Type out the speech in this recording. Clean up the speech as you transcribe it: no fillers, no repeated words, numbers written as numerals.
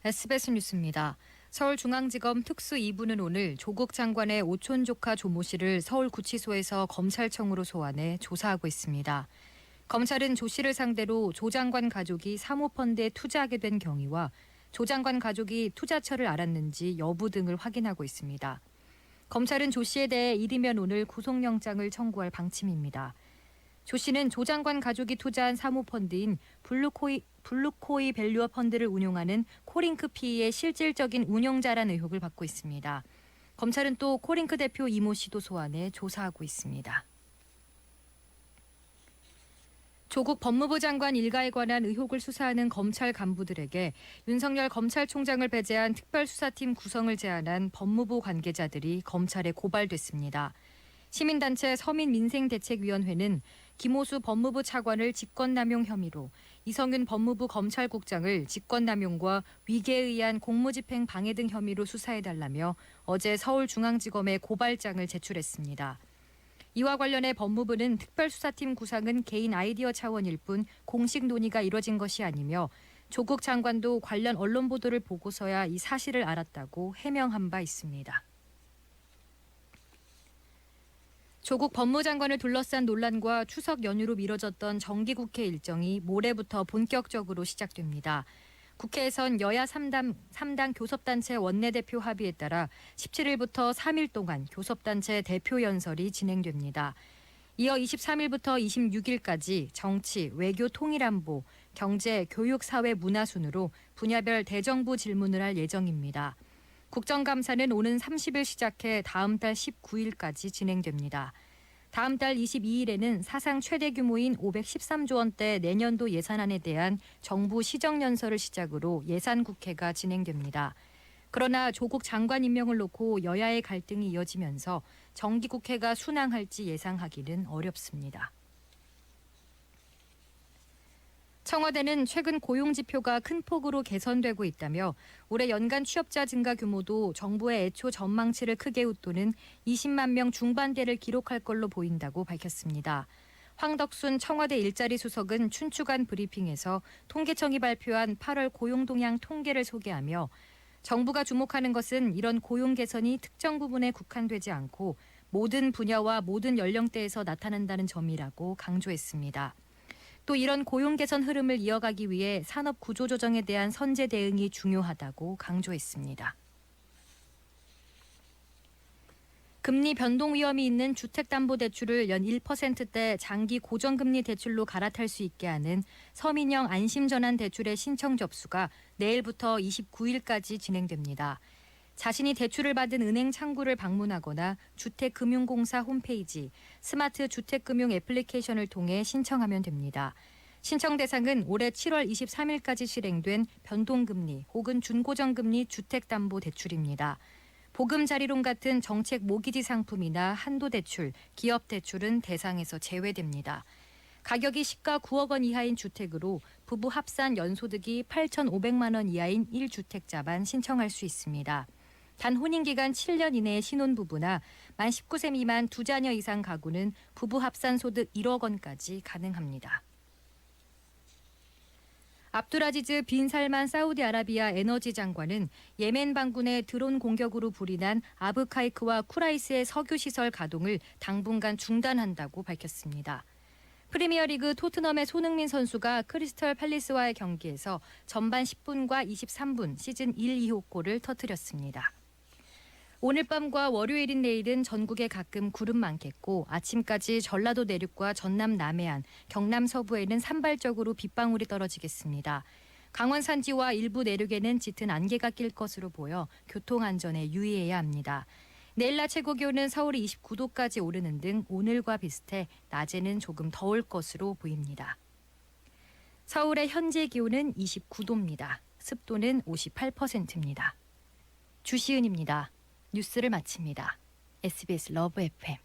SBS 뉴스입니다. 서울중앙지검 특수 2부는 오늘 조국 장관의 오촌 조카 조모 씨를 서울구치소에서 검찰청으로 소환해 조사하고 있습니다. 검찰은 조 씨를 상대로 조 장관 가족이 사모펀드에 투자하게 된 경위와 조 장관 가족이 투자처를 알았는지 여부 등을 확인하고 있습니다. 검찰은 조 씨에 대해 이르면 오늘 구속영장을 청구할 방침입니다. 조 씨는 조 장관 가족이 투자한 사모펀드인 블루코이 밸류어 펀드를 운용하는 코링크 PE의 실질적인 운용자라는 의혹을 받고 있습니다. 검찰은 또 코링크 대표 이모 씨도 소환해 조사하고 있습니다. 조국 법무부 장관 일가에 관한 의혹을 수사하는 검찰 간부들에게 윤석열 검찰총장을 배제한 특별수사팀 구성을 제안한 법무부 관계자들이 검찰에 고발됐습니다. 시민단체 서민민생대책위원회는 김호수 법무부 차관을 직권남용 혐의로 이성윤 법무부 검찰국장을 직권남용과 위계에 의한 공무집행 방해 등 혐의로 수사해달라며 어제 서울중앙지검에 고발장을 제출했습니다. 이와 관련해 법무부는 특별수사팀 구상은 개인 아이디어 차원일 뿐 공식 논의가 이뤄진 것이 아니며 조국 장관도 관련 언론 보도를 보고서야 이 사실을 알았다고 해명한 바 있습니다. 조국 법무장관을 둘러싼 논란과 추석 연휴로 미뤄졌던 정기국회 일정이 모레부터 본격적으로 시작됩니다. 국회에선 여야 3당 교섭단체 원내대표 합의에 따라 17일부터 3일 동안 교섭단체 대표 연설이 진행됩니다. 이어 23일부터 26일까지 정치, 외교 통일안보, 경제, 교육, 사회, 문화 순으로 분야별 대정부 질문을 할 예정입니다. 국정감사는 오는 30일 시작해 다음 달 19일까지 진행됩니다. 다음 달 22일에는 사상 최대 규모인 513조 원대 내년도 예산안에 대한 정부 시정연설을 시작으로 예산국회가 진행됩니다. 그러나 조국 장관 임명을 놓고 여야의 갈등이 이어지면서 정기국회가 순항할지 예상하기는 어렵습니다. 청와대는 최근 고용지표가 큰 폭으로 개선되고 있다며 올해 연간 취업자 증가 규모도 정부의 애초 전망치를 크게 웃도는 20만 명 중반대를 기록할 걸로 보인다고 밝혔습니다. 황덕순 청와대 일자리 수석은 춘추관 브리핑에서 통계청이 발표한 8월 고용 동향 통계를 소개하며 정부가 주목하는 것은 이런 고용 개선이 특정 부분에 국한되지 않고 모든 분야와 모든 연령대에서 나타난다는 점이라고 강조했습니다. 또 이런 고용 개선 흐름을 이어가기 위해 산업 구조 조정에 대한 선제 대응이 중요하다고 강조했습니다. 금리 변동 위험이 있는 주택담보대출을 연 1%대 장기 고정금리 대출로 갈아탈 수 있게 하는 서민형 안심전환 대출의 신청 접수가 내일부터 29일까지 진행됩니다. 자신이 대출을 받은 은행 창구를 방문하거나 주택금융공사 홈페이지, 스마트 주택금융 애플리케이션을 통해 신청하면 됩니다. 신청 대상은 올해 7월 23일까지 실행된 변동금리 혹은 준고정금리 주택담보대출입니다. 보금자리론 같은 정책 모기지 상품이나 한도대출, 기업대출은 대상에서 제외됩니다. 가격이 시가 9억 원 이하인 주택으로 부부 합산 연소득이 8,500만 원 이하인 1주택자만 신청할 수 있습니다. 단 혼인기간 7년 이내의 신혼부부나 만 19세 미만 2자녀 이상 가구는 부부 합산 소득 1억 원까지 가능합니다. 압두라지즈 빈 살만 사우디아라비아 에너지 장관은 예멘 반군의 드론 공격으로 불이 난 아브카이크와 쿠라이스의 석유시설 가동을 당분간 중단한다고 밝혔습니다. 프리미어리그 토트넘의 손흥민 선수가 크리스털 팰리스와의 경기에서 전반 10분과 23분 시즌 1, 2호 골을 터뜨렸습니다. 오늘 밤과 월요일인 내일은 전국에 가끔 구름 많겠고 아침까지 전라도 내륙과 전남 남해안, 경남 서부에는 산발적으로 빗방울이 떨어지겠습니다. 강원 산지와 일부 내륙에는 짙은 안개가 낄 것으로 보여 교통안전에 유의해야 합니다. 내일 낮 최고 기온은 서울이 29도까지 오르는 등 오늘과 비슷해 낮에는 조금 더울 것으로 보입니다. 서울의 현재 기온은 29도입니다. 습도는 58%입니다. 주시은입니다. 뉴스를 마칩니다. SBS 러브 FM